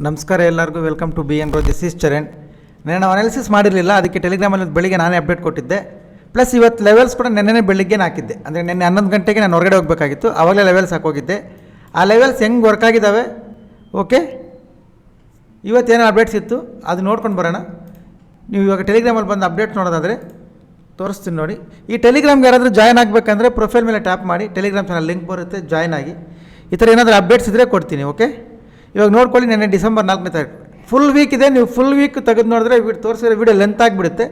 ನಮಸ್ಕಾರ ಎಲ್ಲರಿಗೂ welcome to B N grow. This is Charan. ನಾನು ಅನಾಲಿಸಿಸ್ ಮಾಡಿರಲಿಲ್ಲ, ಅದಕ್ಕೆ ಟೆಲಿಗ್ರಾಮಲ್ಲಿ ಬೆಳಿಗ್ಗೆ ನಾನೇ ಅಪ್ಡೇಟ್ ಕೊಟ್ಟಿದ್ದೆ. ಪ್ಲಸ್ ಇವತ್ತು ಲೆವೆಲ್ಸ್ ಕೂಡ ನೆನ್ನೆ ಬೆಳಿಗ್ಗೆ ಹಾಕಿದ್ದೆ. ಅಂದರೆ ನೆನ್ನೆ 11 ಗಂಟೆಗೆ ನಾನು ಹೊರಗಡೆ ಹೋಗಬೇಕಾಗಿತ್ತು, ಆವಾಗಲೇ ಲೆವೆಲ್ಸ್ ಹಾಕೋಗಿದ್ದೆ. ಆ ಲೆವೆಲ್ಸ್ ಹೆಂಗೆ ವರ್ಕ್ ಆಗಿದ್ದಾವೆ, ಓಕೆ, ಇವತ್ತೇನೋ ಅಪ್ಡೇಟ್ಸ್ ಇತ್ತು, ಅದು ನೋಡ್ಕೊಂಡು ಬರೋಣ. ನೀವು ಇವಾಗ ಟೆಲಿಗ್ರಾಮಲ್ಲಿ ಬಂದು ಅಪ್ಡೇಟ್ ನೋಡೋದಾದರೆ ತೋರಿಸ್ತೀನಿ ನೋಡಿ. ಈ ಟೆಲಿಗ್ರಾಮ್ಗೆ ಯಾರಾದರೂ ಜಾಯ್ನ್ ಆಗಬೇಕಂದ್ರೆ ಪ್ರೊಫೈಲ್ ಮೇಲೆ ಟ್ಯಾಪ್ ಮಾಡಿ, ಟೆಲಿಗ್ರಾಮ್ ಚಾನಲ್ ಲಿಂಕ್ ಬರುತ್ತೆ, ಜಾಯ್ನ್ ಆಗಿ. ಈ ಥರ ಏನಾದರೂ ಅಪ್ಡೇಟ್ಸ್ ಇದ್ದರೆ ಕೊಡ್ತೀನಿ, ಓಕೆ. ಇವಾಗ ನೋಡ್ಕೊಳ್ಳಿ, ನೆನ್ನೆ ಡಿಸೆಂಬರ್ 4ನೇ ತಾರೀಕು ಫುಲ್ ವೀಕ್ ಇದೆ. ನೀವು ಫುಲ್ ವೀಕ್ ತೆಗೆದು ನೋಡಿದ್ರೆ ತೋರಿಸಿರೋ ವೀಡಿಯೋ ಲೆಂತ್ ಆಗಿಬಿಡುತ್ತೆ.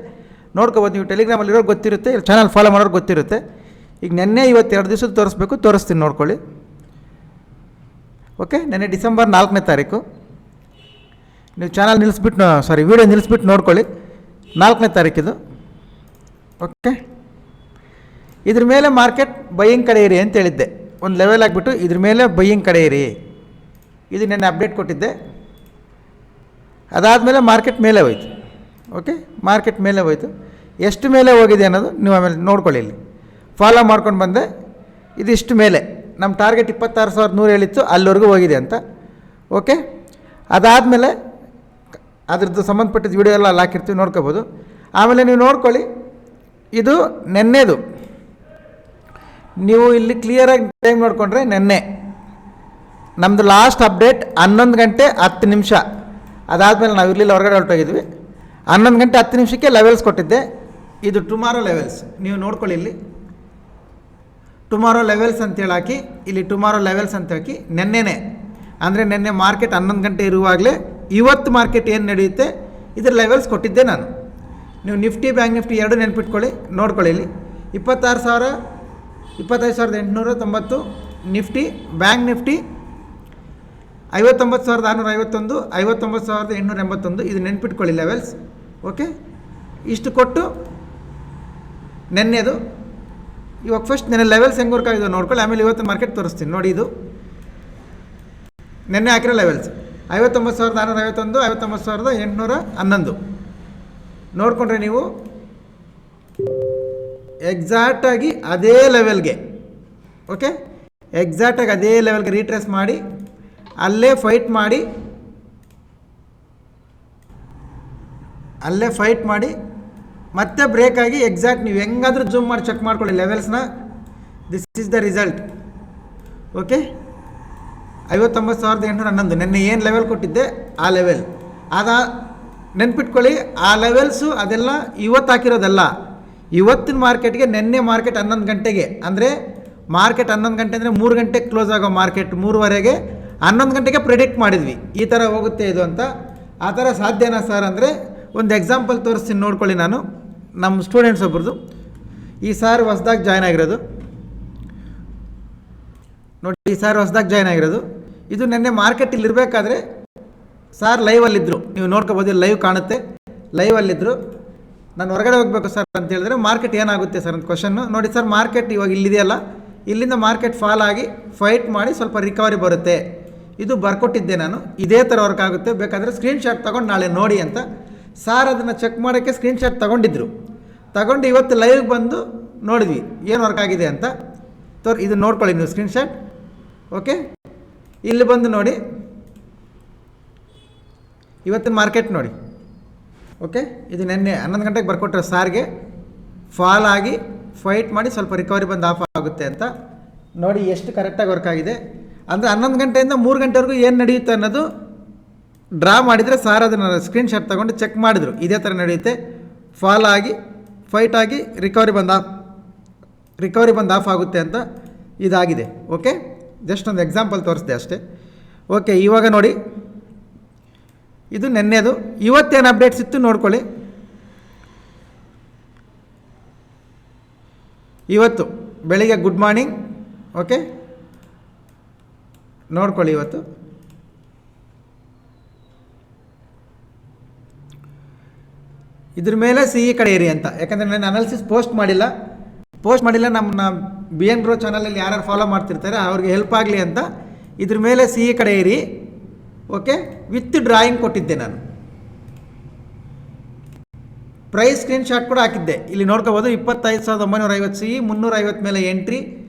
ನೋಡ್ಕೋಬೋದು, ನೀವು ಟೆಲಿಗ್ರಾಮಲ್ಲಿರೋರು ಗೊತ್ತಿರುತ್ತೆ, ಚಾನಲ್ ಫಾಲೋ ಮಾಡೋರು ಗೊತ್ತಿರುತ್ತೆ. ಈಗ ನೆನ್ನೆ ಇವತ್ತು 2 ದಿವಸದ ತೋರಿಸ್ಬೇಕು, ತೋರಿಸ್ತೀನಿ ನೋಡ್ಕೊಳ್ಳಿ, ಓಕೆ. ನೆನ್ನೆ ಡಿಸೆಂಬರ್ 4ನೇ ತಾರೀಕು ನೀವು ಚಾನಲ್ ನಿಲ್ಲಿಸ್ಬಿಟ್ಟು ವೀಡಿಯೋ ನಿಲ್ಲಿಸ್ಬಿಟ್ಟು ನೋಡ್ಕೊಳ್ಳಿ. 4ನೇ ತಾರೀಕಿದು, ಓಕೆ. ಇದ್ರ ಮೇಲೆ ಮಾರ್ಕೆಟ್ ಬೈಯಿಂಗ್ ಕಡೆ ಇರಿ ಅಂತ ಹೇಳಿದ್ದೆ. ಒಂದು ಲೆವೆಲ್ ಆಗಿಬಿಟ್ಟು ಇದ್ರ ಮೇಲೆ ಬೈಯಿಂಗ್ ಕಡೆ ಇರಿ, ಇದು ನೆನ್ನೆ ಅಪ್ಡೇಟ್ ಕೊಟ್ಟಿದ್ದೆ. ಅದಾದಮೇಲೆ ಮಾರ್ಕೆಟ್ ಮೇಲೆ ಹೋಯ್ತು, ಓಕೆ. ಮಾರ್ಕೆಟ್ ಮೇಲೆ ಹೋಯ್ತು, ಎಷ್ಟು ಮೇಲೆ ಹೋಗಿದೆ ಅನ್ನೋದು ನೀವು ಆಮೇಲೆ ನೋಡ್ಕೊಳ್ಳಿ. ಇಲ್ಲಿ ಫಾಲೋ ಮಾಡ್ಕೊಂಡು ಬಂದೆ, ಇದಿಷ್ಟು ಮೇಲೆ ನಮ್ಮ ಟಾರ್ಗೆಟ್ 26,100 ಹೇಳಿತ್ತು, ಅಲ್ಲಿವರೆಗೂ ಹೋಗಿದೆ ಅಂತ, ಓಕೆ. ಅದಾದಮೇಲೆ ಅದ್ರದ್ದು ಸಂಬಂಧಪಟ್ಟಿದ್ದು ವೀಡಿಯೋ ಎಲ್ಲ ಅಲ್ಲಿ ಹಾಕಿರ್ತೀವಿ, ನೋಡ್ಕೋಬೋದು. ಆಮೇಲೆ ನೀವು ನೋಡ್ಕೊಳ್ಳಿ, ಇದು ನೆನ್ನೆದು. ನೀವು ಇಲ್ಲಿ ಕ್ಲಿಯರಾಗಿ ಟೈಮ್ ನೋಡಿಕೊಂಡ್ರೆ ನೆನ್ನೆ ನಮ್ಮದು ಲಾಸ್ಟ್ ಅಪ್ಡೇಟ್ 11 ಗಂಟೆ 10 ನಿಮಿಷ. ಅದಾದಮೇಲೆ ನಾವು ಇರಲಿಲ್ಲ, ಹೊರಗಡೆ ಹೊರಟೋಗಿದ್ವಿ. 11 ಗಂಟೆ 10 ನಿಮಿಷಕ್ಕೆ ಲೆವೆಲ್ಸ್ ಕೊಟ್ಟಿದ್ದೆ. ಇದು ಟುಮಾರೋ ಲೆವೆಲ್ಸ್, ನೀವು ನೋಡ್ಕೊಳ್ಳಿ. ಇಲ್ಲಿ ಟುಮಾರೋ ಲೆವೆಲ್ಸ್ ಅಂತೇಳಿ ಹಾಕಿ, ಇಲ್ಲಿ ಟುಮಾರೋ ಲೆವೆಲ್ಸ್ ಅಂತ ಹಾಕಿ, ನೆನ್ನೆನೇ ಅಂದರೆ ನೆನ್ನೆ ಮಾರ್ಕೆಟ್ 11 ಗಂಟೆ ಇರುವಾಗಲೇ ಇವತ್ತು ಮಾರ್ಕೆಟ್ ಏನು ನಡೆಯುತ್ತೆ ಇದ್ರ ಲೆವೆಲ್ಸ್ ಕೊಟ್ಟಿದ್ದೆ ನಾನು. ನೀವು ನಿಫ್ಟಿ ಬ್ಯಾಂಕ್ ನಿಫ್ಟಿ ಎರಡು ನೆನ್ಪಿಟ್ಕೊಳ್ಳಿ, ನೋಡ್ಕೊಳ್ಳಿ. ಇಲ್ಲಿ 25,890, ನಿಫ್ಟಿ ಬ್ಯಾಂಕ್ ನಿಫ್ಟಿ 59,651, 59,881, ಇದು ನೆನ್ಪಿಟ್ಕೊಳ್ಳಿ ಲೆವೆಲ್ಸ್, ಓಕೆ. ಇಷ್ಟು ಕೊಟ್ಟು ನೆನ್ನೆದು. ಇವಾಗ ಫಸ್ಟ್ ನೆನ್ನೆ ಲೆವೆಲ್ಸ್ ಹೆಂಗೆ ವರ್ಕ್ ಆಗಿದ್ದು ನೋಡ್ಕೊಳ್ಳಿ, ಆಮೇಲೆ ಇವತ್ತು ಮಾರ್ಕೆಟ್ ತೋರಿಸ್ತೀನಿ ನೋಡಿ. ಇದು ನೆನ್ನೆ ಹಾಕಿರೋ ಲೆವೆಲ್ಸ್ 59,651, 59,811 ನೋಡಿಕೊಂಡ್ರೆ ನೀವು ಎಕ್ಸಾಕ್ಟಾಗಿ ಅದೇ ಲೆವೆಲ್ಗೆ, ಓಕೆ, ಎಕ್ಸಾಕ್ಟಾಗಿ ಅದೇ ಲೆವೆಲ್ಗೆ ರೀಟ್ರೇಸ್ ಮಾಡಿ ಅಲ್ಲೇ ಫೈಟ್ ಮಾಡಿ ಮತ್ತೆ ಬ್ರೇಕ್ ಆಗಿ ಎಕ್ಸಾಕ್ಟ್ ನೀವು ಹೆಂಗಾದರೂ ಜೂಮ್ ಮಾಡಿ ಚೆಕ್ ಮಾಡ್ಕೊಳ್ಳಿ ಲೆವೆಲ್ಸ್ನ. This is the result, okay. 59,811 ನೆನ್ನೆ ಏನು ಲೆವೆಲ್ ಕೊಟ್ಟಿದ್ದೆ ಆ ಲೆವೆಲ್. ನೆನ್ಪಿಟ್ಕೊಳ್ಳಿ, ಆ ಲೆವೆಲ್ಸು ಅದೆಲ್ಲ ಇವತ್ತು ಹಾಕಿರೋದಲ್ಲ. ಇವತ್ತಿನ ಮಾರ್ಕೆಟ್ಗೆ ನೆನ್ನೆ ಮಾರ್ಕೆಟ್ 11 ಗಂಟೆಗೆ, ಅಂದರೆ ಮಾರ್ಕೆಟ್ 11 ಗಂಟೆ ಅಂದರೆ 3 ಗಂಟೆಗೆ ಕ್ಲೋಸ್ ಆಗೋ ಮಾರ್ಕೆಟ್ 3:30ಗೆ 11 ಗಂಟೆಗೆ ಪ್ರಿಡಿಕ್ಟ್ ಮಾಡಿದ್ವಿ ಈ ಥರ ಹೋಗುತ್ತೆ ಇದು ಅಂತ. ಆ ಥರ ಸಾಧ್ಯನಾ ಸರ್ ಅಂದರೆ ಒಂದು ಎಕ್ಸಾಂಪಲ್ ತೋರಿಸ್ತೀನಿ ನೋಡ್ಕೊಳ್ಳಿ. ನಾನು ನಮ್ಮ ಸ್ಟೂಡೆಂಟ್ಸ್ ಒಬ್ರದ್ದು, ಈ ಸಾರ್ ಹೊಸ್ದಾಗಿ ಜಾಯ್ನ್ ಆಗಿರೋದು ನೋಡಿ. ಈ ಸಾರ್ ಹೊಸ್ದಾಗಿ ಜಾಯ್ನ್ ಆಗಿರೋದು. ಇದು ನೆನ್ನೆ ಮಾರ್ಕೆಟ್ ಇಲ್ಲಿ ಇರಬೇಕಾದ್ರೆ ಸಾರ್ ಲೈವಲ್ಲಿದ್ದರು, ನೀವು ನೋಡ್ಕೋಬೋದು, ಲೈವ್ ಕಾಣುತ್ತೆ. ಲೈವಲ್ಲಿದ್ದರು. ನಾನು ಹೊರಗಡೆ ಹೋಗಬೇಕು ಸರ್ ಅಂತ ಹೇಳಿದ್ರೆ ಮಾರ್ಕೆಟ್ ಏನಾಗುತ್ತೆ ಸರ್ ಅಂತ ಕ್ವಶನ್ನು ನೋಡಿ. ಸರ್ ಮಾರ್ಕೆಟ್ ಇವಾಗ ಇಲ್ಲಿದೆಯಲ್ಲ, ಇಲ್ಲಿಂದ ಮಾರ್ಕೆಟ್ ಫಾಲ್ ಆಗಿ ಫೈಟ್ ಮಾಡಿ ಸ್ವಲ್ಪ ರಿಕವರಿ ಬರುತ್ತೆ, ಇದು ಬರ್ಕೊಟ್ಟಿದ್ದೆ ನಾನು. ಇದೇ ಥರ ವರ್ಕ್ ಆಗುತ್ತೆ, ಬೇಕಾದರೆ ಸ್ಕ್ರೀನ್ಶಾಟ್ ತೊಗೊಂಡು ನಾಳೆ ನೋಡಿ ಅಂತ. ಸಾರ್ ಅದನ್ನು ಚೆಕ್ ಮಾಡೋಕ್ಕೆ ಸ್ಕ್ರೀನ್ಶಾಟ್ ತೊಗೊಂಡಿದ್ರು. ತಗೊಂಡು ಇವತ್ತು ಲೈವ್ಗೆ ಬಂದು ನೋಡಿದ್ವಿ ಏನು ವರ್ಕ್ ಆಗಿದೆ ಅಂತ. ಇದು ನೋಡ್ಕೊಳ್ಳಿ ನೀವು ಸ್ಕ್ರೀನ್ಶಾಟ್, ಓಕೆ. ಇಲ್ಲಿ ಬಂದು ನೋಡಿ, ಇವತ್ತಿನ ಮಾರ್ಕೆಟ್ ನೋಡಿ, ಓಕೆ. ಇದು ನೆನ್ನೆ 11 ಗಂಟೆಗೆ ಬರ್ಕೊಟ್ರೆ ಸಾರ್ಗೆ ಫಾಲ್ ಆಗಿ ಫೈಟ್ ಮಾಡಿ ಸ್ವಲ್ಪ ರಿಕವರಿ ಬಂದು ಆಫ್ ಆಗುತ್ತೆ ಅಂತ ನೋಡಿ. ಎಷ್ಟು ಕರೆಕ್ಟಾಗಿ ವರ್ಕ್ ಆಗಿದೆ ಅಂದರೆ 11 ಗಂಟೆಯಿಂದ 3 ಗಂಟೆವರೆಗೂ ಏನು ನಡೆಯುತ್ತೆ ಅನ್ನೋದು ಡ್ರಾ ಮಾಡಿದರೆ ಸಾರ್ ಅದನ್ನು ಸ್ಕ್ರೀನ್ಶಾಟ್ ತೊಗೊಂಡು ಚೆಕ್ ಮಾಡಿದ್ರು. ಇದೇ ಥರ ನಡೆಯುತ್ತೆ, ಫಾಲ್ ಆಗಿ ಫೈಟ್ ಆಗಿ ರಿಕವರಿ ಬಂದು ಆಫ್ ಆಗುತ್ತೆ ಅಂತ ಇದಾಗಿದೆ, ಓಕೆ. ಜಸ್ಟ್ ಒಂದು ಎಕ್ಸಾಂಪಲ್ ತೋರಿಸ್ದೆ ಅಷ್ಟೇ, ಓಕೆ. ಇವಾಗ ನೋಡಿ, ಇದು ನೆನ್ನೆದು. ಇವತ್ತೇನು ಅಪ್ಡೇಟ್ಸ್ ಇತ್ತು ನೋಡ್ಕೊಳ್ಳಿ. ಇವತ್ತು ಬೆಳಿಗ್ಗೆ ಗುಡ್ ಮಾರ್ನಿಂಗ್, ಓಕೆ, ನೋಡ್ಕೊಳ್ಳಿ. ಇವತ್ತು ಇದ್ರ ಮೇಲೆ CE ಕಡೆ ಇರಿ ಅಂತ, ಯಾಕಂದರೆ ನಾನು ಅನಾಲಿಸಿಸ್ ಪೋಸ್ಟ್ ಮಾಡಿಲ್ಲ. ನಮ್ಮ ಬಿ ಎನ್ ಗ್ರೋ ಚಾನಲಲ್ಲಿ ಯಾರು ಫಾಲೋ ಮಾಡ್ತಿರ್ತಾರೆ ಅವ್ರಿಗೆ ಹೆಲ್ಪ್ ಆಗಲಿ ಅಂತ ಇದ್ರ ಮೇಲೆ CE ಕಡೆ ಇರಿ, ಓಕೆ. ವಿತ್ ಡ್ರಾಯಿಂಗ್ ಕೊಟ್ಟಿದ್ದೆ ನಾನು, ಪ್ರೈಸ್ ಸ್ಕ್ರೀನ್ಶಾಟ್ ಕೂಡ ಹಾಕಿದ್ದೆ. ಇಲ್ಲಿ ನೋಡ್ಕೋಬೋದು, 25,950 CE, 350 ಮೇಲೆ ಎಂಟ್ರಿ,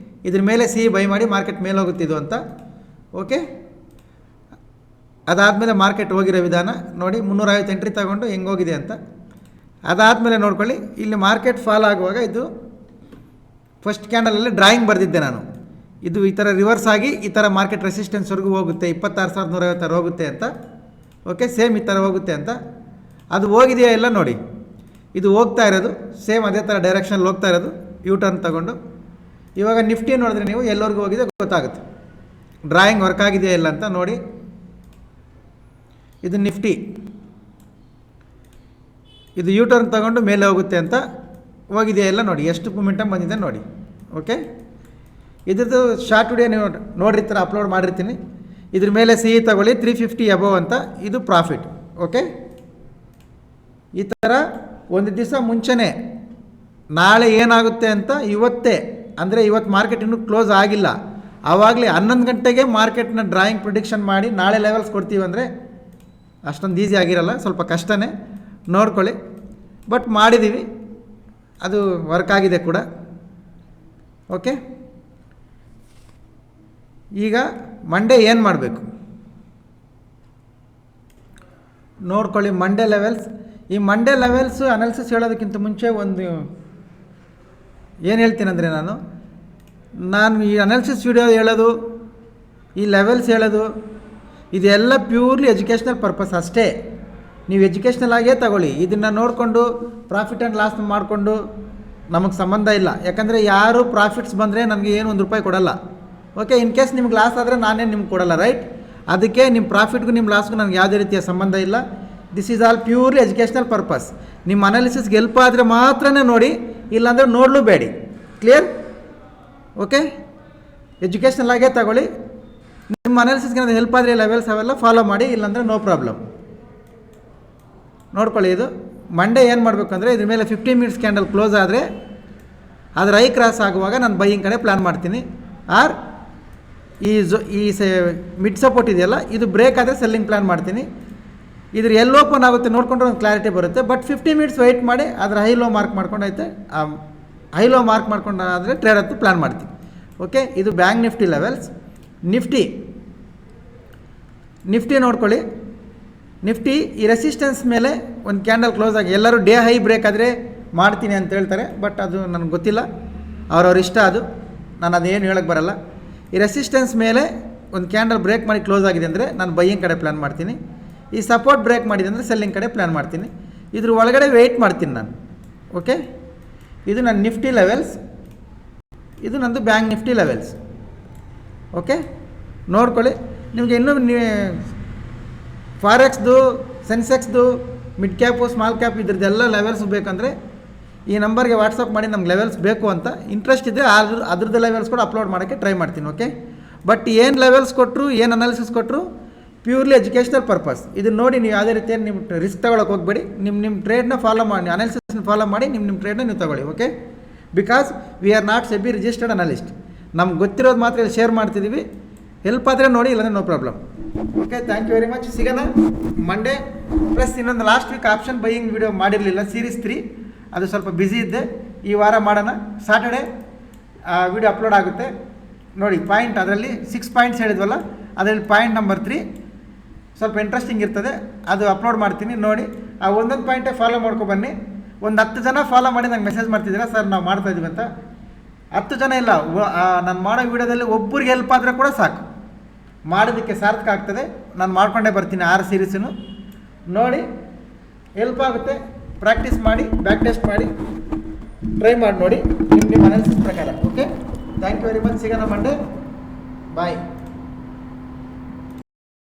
ಇದ್ರ ಮೇಲೆ CE ಬೈ ಮಾಡಿ ಮಾರ್ಕೆಟ್ ಮೇಲೆ ಹೋಗುತ್ತಿದ್ದು ಅಂತ, ಓಕೆ. ಅದಾದಮೇಲೆ ಮಾರ್ಕೆಟ್ ಹೋಗಿರೋ ವಿಧಾನ ನೋಡಿ, 350 ಎಂಟ್ರಿ ತಗೊಂಡು ಹೆಂಗೆ ಹೋಗಿದೆ ಅಂತ. ಅದಾದಮೇಲೆ ನೋಡ್ಕೊಳ್ಳಿ, ಇಲ್ಲಿ ಮಾರ್ಕೆಟ್ ಫಾಲ್ ಆಗುವಾಗ ಇದು ಫಸ್ಟ್ ಕ್ಯಾಂಡಲಲ್ಲಿ ಡ್ರಾಯಿಂಗ್ ಬರೆದಿದ್ದೆ ನಾನು. ಇದು ಈ ಥರ ರಿವರ್ಸ್ ಆಗಿ ಈ ಥರ ಮಾರ್ಕೆಟ್ ರೆಸಿಸ್ಟೆನ್ಸ್ವರೆಗೂ ಹೋಗುತ್ತೆ, 26,150 ಹೋಗುತ್ತೆ ಅಂತ. ಓಕೆ, ಸೇಮ್ ಈ ಥರ ಹೋಗುತ್ತೆ ಅಂತ. ಅದು ಹೋಗಿದೆಯಾ ಇಲ್ಲ ನೋಡಿ, ಇದು ಹೋಗ್ತಾ ಇರೋದು ಸೇಮ್ ಅದೇ ಥರ ಡೈರೆಕ್ಷನಲ್ಲಿ ಹೋಗ್ತಾ ಇರೋದು, ಯೂ ಟರ್ನ್ ತಗೊಂಡು. ಇವಾಗ ನಿಫ್ಟಿ ನೋಡಿದ್ರೆ ನೀವು ಎಲ್ಲರಿಗೂ ಹೋಗಿದೆ ಗೊತ್ತಾಗುತ್ತೆ, ಡ್ರಾಯಿಂಗ್ ವರ್ಕ್ ಆಗಿದೆಯಾ ಇಲ್ಲ ಅಂತ ನೋಡಿ. ಇದು ನಿಫ್ಟಿ, ಇದು ಯೂ ಟರ್ನ್ ತಗೊಂಡು ಮೇಲೆ ಹೋಗುತ್ತೆ ಅಂತ ಹೋಗಿದೆಯಾ ಇಲ್ಲ ನೋಡಿ, ಎಷ್ಟು ಮೊಮೆಂಟಮ್ ಬಂದಿದೆ ನೋಡಿ. ಓಕೆ, ಇದ್ರದ್ದು ಶಾರ್ಟ್ ವಿಡಿಯೋ ನೀವು ನೋಡಿರ್ತೀರ, ಅಪ್ಲೋಡ್ ಮಾಡಿರ್ತೀನಿ. ಇದ್ರ ಮೇಲೆ ಸಿಹಿ ತಗೊಳ್ಳಿ 350 ಅಬೋವ್ ಅಂತ, ಇದು ಪ್ರಾಫಿಟ್. ಓಕೆ, ಈ ಥರ ಒಂದು ದಿವಸ ಮುಂಚೆನೇ ನಾಳೆ ಏನಾಗುತ್ತೆ ಅಂತ ಇವತ್ತೇ, ಅಂದರೆ ಇವತ್ತು ಮಾರ್ಕೆಟ್ ಇನ್ನೂ ಕ್ಲೋಸ್ ಆಗಿಲ್ಲ, ಆವಾಗಲೇ 11 ಗಂಟೆಗೆ ಮಾರ್ಕೆಟ್ನ ಡ್ರಾಯಿಂಗ್ ಪ್ರಿಡಿಕ್ಷನ್ ಮಾಡಿ ನಾಳೆ ಲೆವೆಲ್ಸ್ ಕೊಡ್ತೀವಿ ಅಂದರೆ ಅಷ್ಟೊಂದು ಈಸಿ ಆಗಿರಲ್ಲ, ಸ್ವಲ್ಪ ಕಷ್ಟನೇ, ನೋಡ್ಕೊಳ್ಳಿ. ಬಟ್ ಮಾಡಿದ್ದೀವಿ, ಅದು ವರ್ಕ್ ಆಗಿದೆ ಕೂಡ. ಓಕೆ, ಈಗ ಮಂಡೇ ಏನು ಮಾಡಬೇಕು ನೋಡ್ಕೊಳ್ಳಿ. ಮಂಡೇ ಲೆವೆಲ್ಸ್, ಈ ಮಂಡೇ ಲೆವೆಲ್ಸು ಅನಾಲಿಸಿಸ್ ಹೇಳೋದಕ್ಕಿಂತ ಮುಂಚೆ ಒಂದು ಏನು ಹೇಳ್ತೀನಂದರೆ, ನಾನು ಈ ಅನಾಲಿಸಿಸ್ ವಿಡಿಯೋ ಹೇಳೋದು, ಈ ಲೆವೆಲ್ಸ್ ಹೇಳೋದು, ಇದೆಲ್ಲ ಪ್ಯೂರ್ಲಿ ಎಜುಕೇಷ್ನಲ್ ಪರ್ಪಸ್ ಅಷ್ಟೇ. ನೀವು ಎಜುಕೇಷ್ನಲ್ ಆಗೇ ತಗೊಳ್ಳಿ, ಇದನ್ನು ನೋಡಿಕೊಂಡು ಪ್ರಾಫಿಟ್ ಆ್ಯಂಡ್ ಲಾಸ್ ಮಾಡಿಕೊಂಡು ನಮಗೆ ಸಂಬಂಧ ಇಲ್ಲ. ಯಾಕಂದರೆ ಯಾರು ಪ್ರಾಫಿಟ್ಸ್ ಬಂದರೆ ನನಗೆ ಏನು ₹1 ಕೊಡಲ್ಲ. ಓಕೆ, ಇನ್ ಕೇಸ್ ನಿಮ್ಗೆ ಲಾಸ್ ಆದರೆ ನಾನೇನು ನಿಮ್ಗೆ ಕೊಡಲ್ಲ, ರೈಟ್? ಅದಕ್ಕೆ ನಿಮ್ಮ ಪ್ರಾಫಿಟ್ಗೂ ನಿಮ್ಮ ಲಾಸ್ಗೂ ನನಗೆ ಯಾವುದೇ ರೀತಿಯ ಸಂಬಂಧ ಇಲ್ಲ. This is all purely educational purpose. ನಿಮ್ಮ ಅನಾಲಿಸಿಸ್ಗೆ ಹೆಲ್ಪ್ ಆದರೆ ಮಾತ್ರನೇ ನೋಡಿ, ಇಲ್ಲಾಂದರೆ ನೋಡಲೂ ಬೇಡಿ. ಕ್ಲಿಯರ್? ಓಕೆ, ಎಜುಕೇಷ್ನಲ್ ಆಗೇ ತಗೊಳ್ಳಿ. ನಿಮ್ಮ ಅನಾಲಿಸಿಸ್ಗೆ ಏನಾದರೂ ಹೆಲ್ಪ್ ಆದರೆ ಲೆವೆಲ್ಸ್ ಅವೆಲ್ಲ ಫಾಲೋ ಮಾಡಿ, ಇಲ್ಲಾಂದರೆ ನೋ ಪ್ರಾಬ್ಲಮ್. ನೋಡ್ಕೊಳ್ಳಿ, ಇದು ಮಂಡೇ ಏನು ಮಾಡಬೇಕು ಅಂದರೆ, ಇದ್ರ ಮೇಲೆ 15 ಮಿನಿಟ್ಸ್ ಕ್ಯಾಂಡಲ್ ಕ್ಲೋಸ್ ಆದರೆ ಅದರ ಐ ಕ್ರಾಸ್ ಆಗುವಾಗ ನಾನು ಬೈಯಿಂಗ್ ಕಡೆ ಪ್ಲ್ಯಾನ್ ಮಾಡ್ತೀನಿ. ಆರ್ ಈ ಮಿಡ್ ಸಪೋರ್ಟ್ ಇದೆಯಲ್ಲ, ಇದು ಬ್ರೇಕ್ ಆದರೆ ಸೆಲ್ಲಿಂಗ್ ಪ್ಲ್ಯಾನ್ ಮಾಡ್ತೀನಿ. ಇದ್ರ ಎಲ್ಲಿ ಓಪನ್ ಆಗುತ್ತೆ ನೋಡಿಕೊಂಡ್ರೆ ಒಂದು ಕ್ಲಾರಿಟಿ ಬರುತ್ತೆ. ಬಟ್ 15 ಮಿನಿಟ್ಸ್ ವೆಯ್ಟ್ ಮಾಡಿ ಅದರ ಹೈ ಲೋ ಮಾರ್ಕ್ ಮಾಡ್ಕೊಂಡೈತೆ, ಹೈ ಲೋ ಮಾರ್ಕ್ ಮಾಡ್ಕೊಂಡಾದರೆ ಟ್ರೇಡ್ ಹತ್ತು ಪ್ಲ್ಯಾನ್ ಮಾಡ್ತೀನಿ. ಓಕೆ, ಇದು ಬ್ಯಾಂಕ್ ನಿಫ್ಟಿ ಲೆವೆಲ್ಸ್. ನಿಫ್ಟಿ ನೋಡ್ಕೊಳ್ಳಿ. ನಿಫ್ಟಿ ಈ ರೆಸಿಸ್ಟೆನ್ಸ್ ಮೇಲೆ ಒಂದು ಕ್ಯಾಂಡಲ್ ಕ್ಲೋಸ್ ಆಗಿ, ಎಲ್ಲರೂ ಡೇ ಹೈ ಬ್ರೇಕ್ ಆದರೆ ಮಾಡ್ತೀನಿ ಅಂತ ಹೇಳ್ತಾರೆ, ಬಟ್ ಅದು ನನಗೆ ಗೊತ್ತಿಲ್ಲ, ಅವ್ರವ್ರ ಇಷ್ಟ, ಅದು ನಾನು ಅದೇನು ಹೇಳೋಕ್ಕೆ ಬರಲ್ಲ. ಈ ರೆಸಿಸ್ಟೆನ್ಸ್ ಮೇಲೆ ಒಂದು ಕ್ಯಾಂಡಲ್ ಬ್ರೇಕ್ ಮಾಡಿ ಕ್ಲೋಸ್ ಆಗಿದೆ ಅಂದರೆ ನಾನು ಬೈಯಿಂಗ್ ಕಡೆ ಪ್ಲ್ಯಾನ್ ಮಾಡ್ತೀನಿ. ಈ ಸಪೋರ್ಟ್ ಬ್ರೇಕ್ ಮಾಡಿದೆ ಅಂದರೆ ಸೆಲ್ಲಿಂಗ್ ಕಡೆ ಪ್ಲ್ಯಾನ್ ಮಾಡ್ತೀನಿ. ಇದ್ರ ಒಳಗಡೆ ವೆಯ್ಟ್ ಮಾಡ್ತೀನಿ ನಾನು. ಓಕೆ, ಇದು ನನ್ನ ನಿಫ್ಟಿ ಲೆವೆಲ್ಸ್, ಇದು ನಂದು ಬ್ಯಾಂಕ್ ನಿಫ್ಟಿ ಲೆವೆಲ್ಸ್. ಓಕೆ, ನೋಡ್ಕೊಳ್ಳಿ. ನಿಮಗೆ ಇನ್ನೂ ಫಾರೆಕ್ಸ್ದು, ಸೆನ್ಸೆಕ್ಸ್ದು, ಮಿಡ್ ಕ್ಯಾಪು, ಸ್ಮಾಲ್ ಕ್ಯಾಪ್ ಇದ್ರದ್ದೆಲ್ಲ ಲೆವೆಲ್ಸ್ ಬೇಕಂದರೆ ಈ ನಂಬರ್ಗೆ ವಾಟ್ಸಪ್ ಮಾಡಿ ನಮ್ಗೆ ಲೆವೆಲ್ಸ್ ಬೇಕು ಅಂತ ಇಂಟ್ರೆಸ್ಟ್ ಇದ್ದರೆ ಅದ್ರದ್ದು ಲೆವೆಲ್ಸ್ ಕೂಡ ಅಪ್ಲೋಡ್ ಮಾಡೋಕ್ಕೆ ಟ್ರೈ ಮಾಡ್ತೀನಿ. ಓಕೆ, ಬಟ್ ಏನು ಲೆವೆಲ್ಸ್ ಕೊಟ್ಟರು, ಏನು ಅನಾಲಿಸಿಸ್ ಕೊಟ್ಟರು, ಪ್ಯೂರ್ಲಿ ಎಜುಕೇಷ್ನಲ್ ಪರ್ಪಸ್. ಇದನ್ನು ನೋಡಿ ನೀವು ಯಾವುದೇ ರೀತಿಯ ನಿಮ್ಮ ರಿಸ್ಕ್ ತೊಗೊಳಕ್ಕೆ ಹೋಗಬೇಡಿ. ನಿಮ್ಮ ಟ್ರೇಡ್ನ ಫಾಲೋ ಮಾಡಿ, ಅನಾಲಿಸಿಸ್ನ ಫಾಲೋ ಮಾಡಿ ನಿಮ್ಮ ಟ್ರೇಡ್ನ ನೀವು ತೊಗೊಳ್ಳಿ. Okay, because we are not SEBI registered analyst. ನಮ್ಗೆ ಗೊತ್ತಿರೋದು ಮಾತ್ರ ಇಲ್ಲಿ ಶೇರ್ ಮಾಡ್ತಿದ್ದೀವಿ. ಹೆಲ್ಪ್ ಆದರೆ ನೋಡಿ, ಇಲ್ಲಾಂದರೆ no problem. Okay, thank you very much. ಸಿಗೋಣ ಮಂಡೇ. ಪ್ಲಸ್ ಇನ್ನೊಂದು last week option buying video ಮಾಡಿರಲಿಲ್ಲ, ಸೀರೀಸ್ 3, ಅದು ಸ್ವಲ್ಪ ಬ್ಯುಸಿ ಇದ್ದೆ. ಈ ವಾರ ಮಾಡೋಣ. ಸಾಟರ್ಡೆ ವಿಡಿಯೋ ಅಪ್ಲೋಡ್ ಆಗುತ್ತೆ ನೋಡಿ. ಪಾಯಿಂಟ್ ಅದರಲ್ಲಿ 6 ಪಾಯಿಂಟ್ಸ್ ಹೇಳಿದ್ವಲ್ಲ, ಅದರಲ್ಲಿ ಪಾಯಿಂಟ್ ನಂಬರ್ 3 ಸ್ವಲ್ಪ ಇಂಟ್ರೆಸ್ಟಿಂಗ್ ಇರ್ತದೆ, ಅದು ಅಪ್ಲೋಡ್ ಮಾಡ್ತೀನಿ ನೋಡಿ. ಆ ಒಂದೊಂದು ಪಾಯಿಂಟೇ ಫಾಲೋ ಮಾಡ್ಕೊಬನ್ನಿ. ಒಂದು 10 ಜನ ಫಾಲೋ ಮಾಡಿ ನಂಗೆ ಮೆಸೇಜ್ ಮಾಡ್ತಿದ್ದೀರಾ, ಸರ್ ನಾವು ಮಾಡ್ತಾಯಿದ್ದೀವಿ ಅಂತ. 10 ಜನ ಇಲ್ಲ, ನಾನು ಮಾಡೋ ವಿಡಿಯೋದಲ್ಲಿ ಒಬ್ಬರಿಗೆ ಹೆಲ್ಪ್ ಆದರೆ ಕೂಡ ಸಾಕು, ಮಾಡೋದಕ್ಕೆ ಸಾರ್ಥಕ ಆಗ್ತದೆ. ನಾನು ಮಾಡ್ಕೊಂಡೇ ಬರ್ತೀನಿ 6 ಸೀರೀಸನ್ನು ನೋಡಿ. ಹೆಲ್ಪ್ ಆಗುತ್ತೆ. ಪ್ರಾಕ್ಟೀಸ್ ಮಾಡಿ, ಬ್ಯಾಕ್ ಟೆಸ್ಟ್ ಮಾಡಿ, ಟ್ರೈ ಮಾಡಿ ನೋಡಿ ನಿಮ್ಮ ಅನಾಲಿಸಿಸ್ ಪ್ರಕಾರ. Okay, thank you very much. ಸಿಗೋಣ ಮಂಡೇ. ಬಾಯ್.